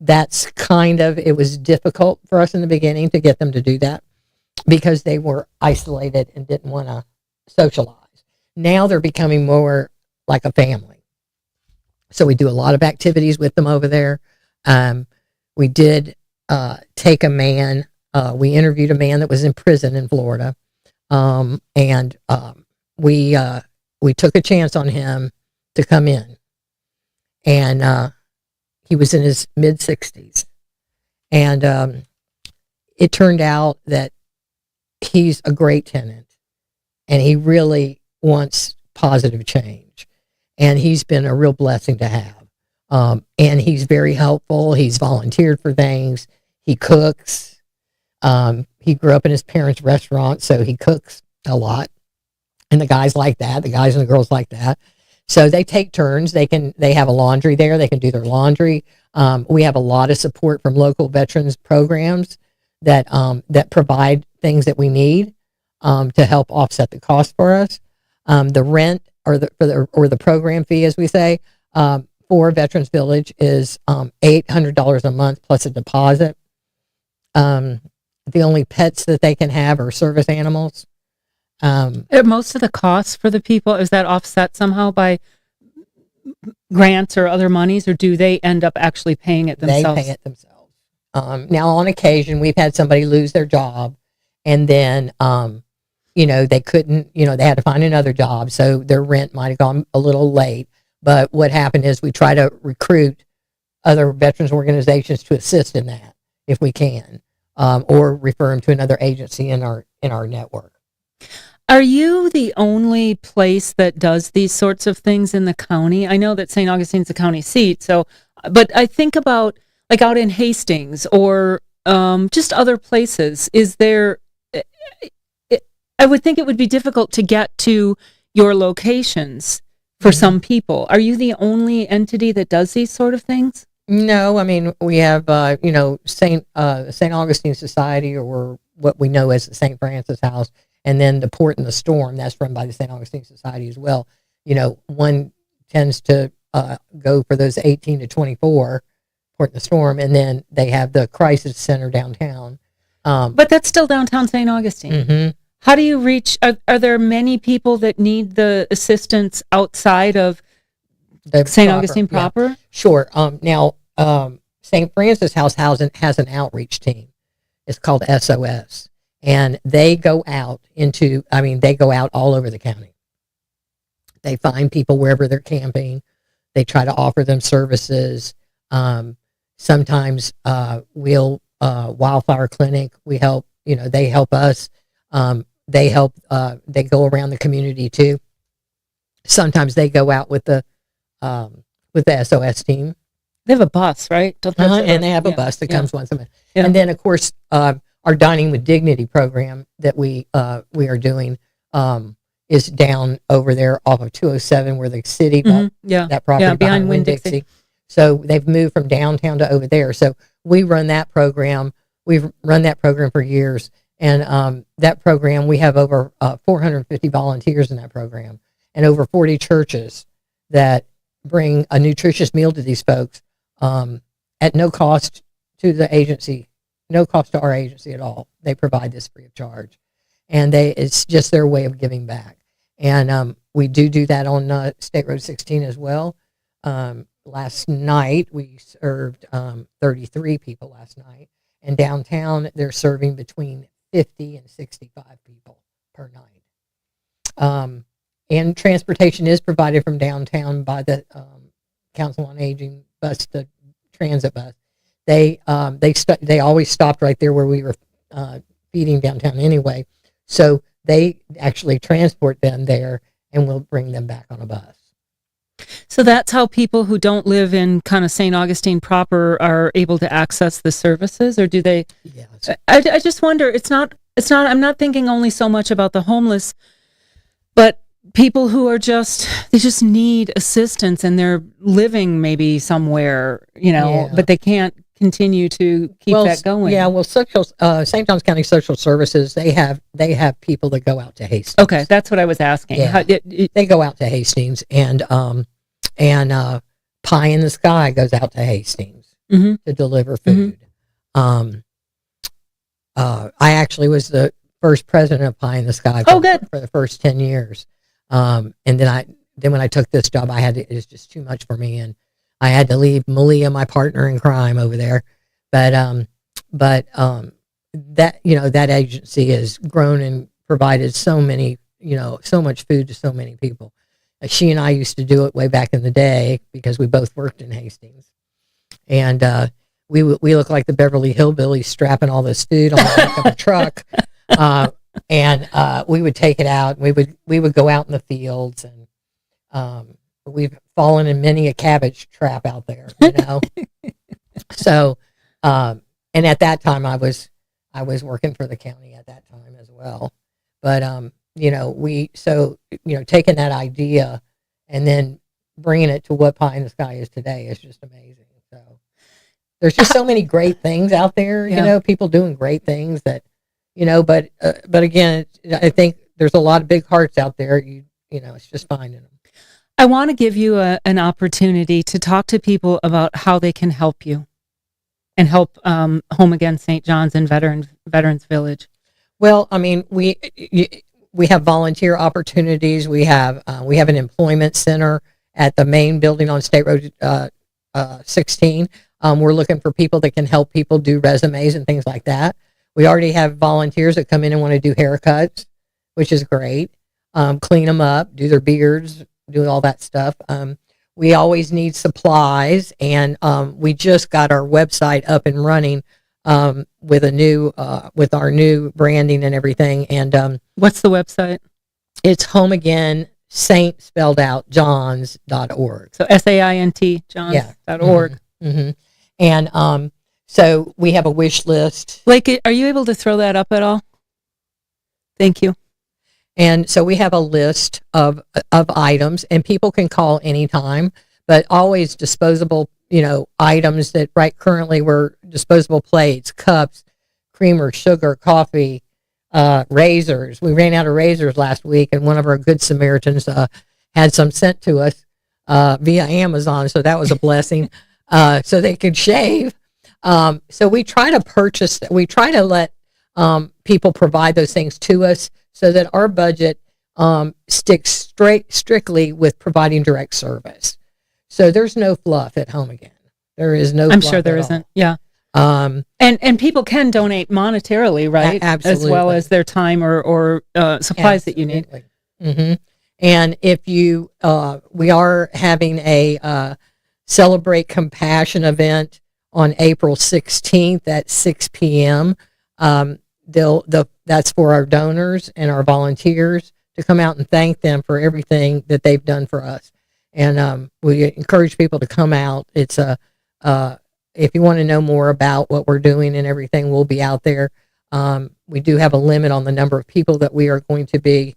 that's it was difficult for us in the beginning to get them to do that, because they were isolated and didn't want to socialize. Now they're becoming more like a family. So we do a lot of activities with them over there. We did take a man, we interviewed a man that was in prison in Florida. And we took a chance on him to come in. And he was in his mid-60s. And it turned out that he's a great tenant, and he really wants positive change. And he's been a real blessing to have. And he's very helpful. He's volunteered for things. He cooks. He grew up in his parents' restaurant, so he cooks a lot. And the guys like that. The guys and the girls like that. So they take turns. They have a laundry there. They can do their laundry. We have a lot of support from local veterans programs that provide things that we need to help offset the cost for us. The rent or the program fee, as we say, for Veterans Village is $800 a month plus a deposit. The only pets that they can have are service animals. Are most of the costs for the people, is that offset somehow by grants or other monies, or do they end up actually paying it themselves? They pay it themselves. Now, on occasion, we've had somebody lose their job, and then, they couldn't, they had to find another job, so their rent might have gone a little late. But what happened is we try to recruit other veterans organizations to assist in that if we can, or refer them to another agency in our network. Are you the only place that does these sorts of things in the county? I know that St. Augustine's the county seat, but I think about like out in Hastings or just other places. Is there? I would think it would be difficult to get to your locations for some people. Are you the only entity that does these sort of things? No, I mean, we have, St. Augustine Society, or what we know as the St. Francis House, and then the Port and the Storm, that's run by the St. Augustine Society as well. One tends to go for those 18 to 24, Port and the Storm, and then they have the Crisis Center downtown. But that's still downtown St. Augustine. Mm-hmm. How do you reach, are there many people that need the assistance outside of St. Augustine proper? Yeah. Sure. Now, St. Francis House has an outreach team. It's called SOS. And they go out they go out all over the county. They find people wherever they're camping. They try to offer them services. Sometimes we'll, Wildflower Clinic, we help, they help us. They go around the community too. Sometimes they go out with the SOS team. They have a bus, right? And they have a bus that comes once a month. Yeah. And then, of course, our Dining with Dignity program that we are doing is down over there off of 207 where the city bought that property behind Winn-Dixie. So they've moved from downtown to over there. So we run that program. We've run that program for years. And that program, we have over 450 volunteers in that program and over 40 churches that bring a nutritious meal to these folks at no cost to the agency, no cost to our agency at all. They provide this free of charge. And it's just their way of giving back. And we do that on State Road 16 as well. Last night, we served 33 people last night. And downtown, they're serving between 50 and 65 people per night. And transportation is provided from downtown by the Council on Aging bus, the transit bus. They always stopped right there where we were feeding downtown anyway. So they actually transport them there and we'll bring them back on a bus. So that's how people who don't live in kind of St. Augustine proper are able to access the services, or do they? Yes. I just wonder, it's not, I'm not thinking only so much about the homeless, but people who are they just need assistance and they're living maybe somewhere, but they can't continue to keep that going. Yeah, well, St. Johns County Social Services, they have people that go out to Hastings. Okay, that's what I was asking. Yeah. They go out to Hastings, and Pie in the Sky goes out to Hastings to deliver food. I actually was the first president of Pie in the Sky for the first 10 years. And then when I took this job, it was just too much for me, and I had to leave Malia, my partner in crime, over there. But that agency has grown and provided so much food to so many people. She and I used to do it way back in the day because we both worked in Hastings, and we look like the Beverly Hillbillies strapping all this food on the back of a truck, and we would take it out. We would go out in the fields, and we've fallen in many a cabbage trap out there, So, and at that time I was working for the county at that time as well. But, taking that idea and then bringing it to what Pie in the Sky is today is just amazing. So there's just so many great things out there, people doing great things that, but again, I think there's a lot of big hearts out there. It's just finding them. I want to give you an opportunity to talk to people about how they can help you and help Home Against St. John's and Veterans Village. Well, I mean, we have volunteer opportunities. We have an employment center at the main building on State Road 16. We're looking for people that can help people do resumes and things like that. We already have volunteers that come in and want to do haircuts, which is great. Clean them up, do their beards, do all that stuff. We always need supplies, and we just got our website up and running with with our new branding and everything. And what's the website? It's Home Again Saint spelled out Johns.org. So SAINT Johns.org. Mm-hmm. And so we have a wish list. Blake, are you able to throw that up at all? Thank you. And so we have a list of items, and people can call anytime, but always disposable, items that currently were disposable plates, cups, creamer, sugar, coffee, razors. We ran out of razors last week, and one of our good Samaritans had some sent to us via Amazon, so that was a blessing. So they could shave. So we try to let people provide those things to us so that our budget sticks strictly with providing direct service. So there's no fluff at Home Again. There is no. I'm sure there isn't. Yeah. And people can donate monetarily, right? Absolutely. As well as their time or supplies that you need. Mm-hmm. And if you, we are having a Celebrate Compassion event on April 16th at 6 p.m. That's for our donors and our volunteers to come out and thank them for everything that they've done for us. And we encourage people to come out. It's if you want to know more about what we're doing and everything, we'll be out there. We do have a limit on the number of people that we are going to be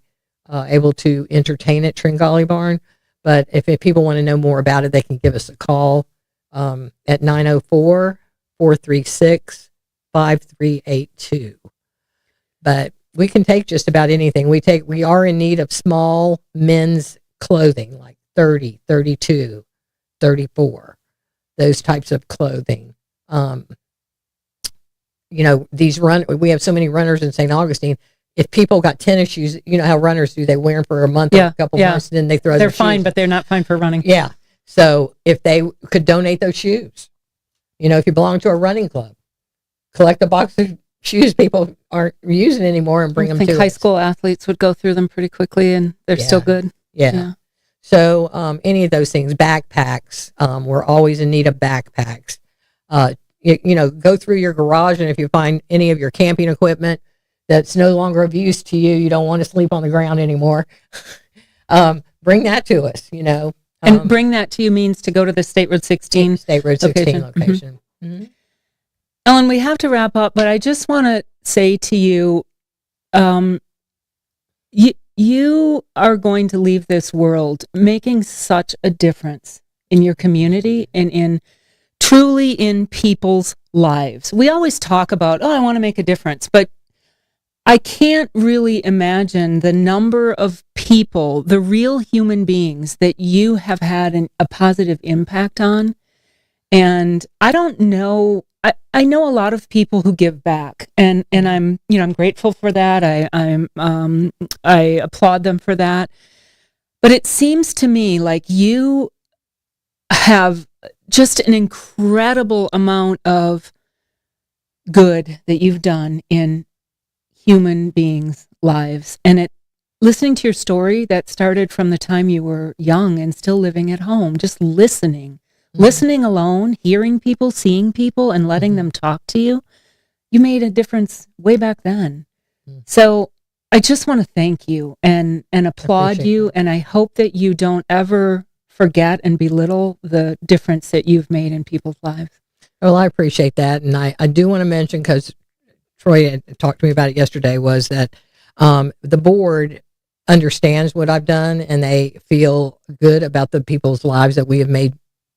able to entertain at Tringali Barn. But if people want to know more about it, they can give us a call at 904-436-5382. But we can take just about anything. We are in need of small men's clothing, like 30, 32, 34, those types of clothing. We have so many runners in St. Augustine. If people got tennis shoes, you know how runners do, they wear them for a month or a couple months, and then they throw They're their fine, shoes. but they're not fine for running. Yeah. So if they could donate those shoes, if you belong to a running club, collect a box of shoes people aren't using anymore and bring them to us. I think high school athletes would go through them pretty quickly, and they're still good. Yeah. So any of those things, backpacks, we're always in need of backpacks. Go through your garage, and if you find any of your camping equipment that's no longer of use to you, you don't want to sleep on the ground anymore, bring that to us, And bring that to you means to go to the State Road 16 location. Mm-hmm. Mm-hmm. Ellen, we have to wrap up, but I just want to say to you, you are going to leave this world making such a difference in your community and truly in people's lives. We always talk about, I want to make a difference, but I can't really imagine the number of people, the real human beings that you have had a positive impact on. And I don't know, I know a lot of people who give back, and I'm grateful for that. I applaud them for that. But it seems to me like you have just an incredible amount of good that you've done in human beings' lives. And listening to your story that started from the time you were young and still living at home, just listening alone, hearing people, seeing people, and letting them talk to you, you made a difference way back then. So I just want to thank you and applaud you. And I hope that you don't ever forget and belittle the difference that you've made in people's lives. Well, I appreciate that. And I do want to mention, because Troy had talked to me about it yesterday, was that the board understands what I've done, and they feel good about the people's lives that we have made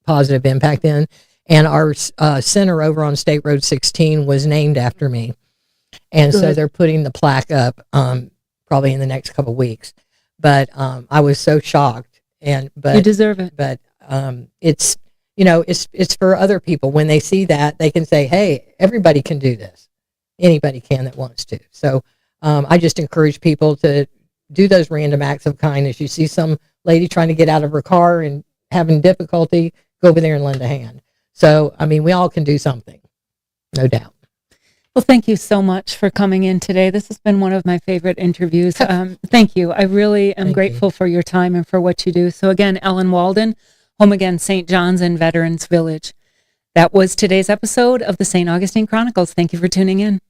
positive impact in. And our center over on State Road 16 was named after me. And so they're putting the plaque up probably in the next couple of weeks. But I was so shocked You deserve it. But it's, it's for other people. When they see that, they can say, hey, everybody can do this. Anybody can that wants to. So I just encourage people to do those random acts of kindness. You see some lady trying to get out of her car and having difficulty, go over there and lend a hand. So, I mean, we all can do something, no doubt. Well, thank you so much for coming in today. This has been one of my favorite interviews. Thank you. I really am grateful for your time and for what you do. So again, Ellen Walden, Home Again St. John's and Veterans Village. That was today's episode of the St. Augustine Chronicles. Thank you for tuning in.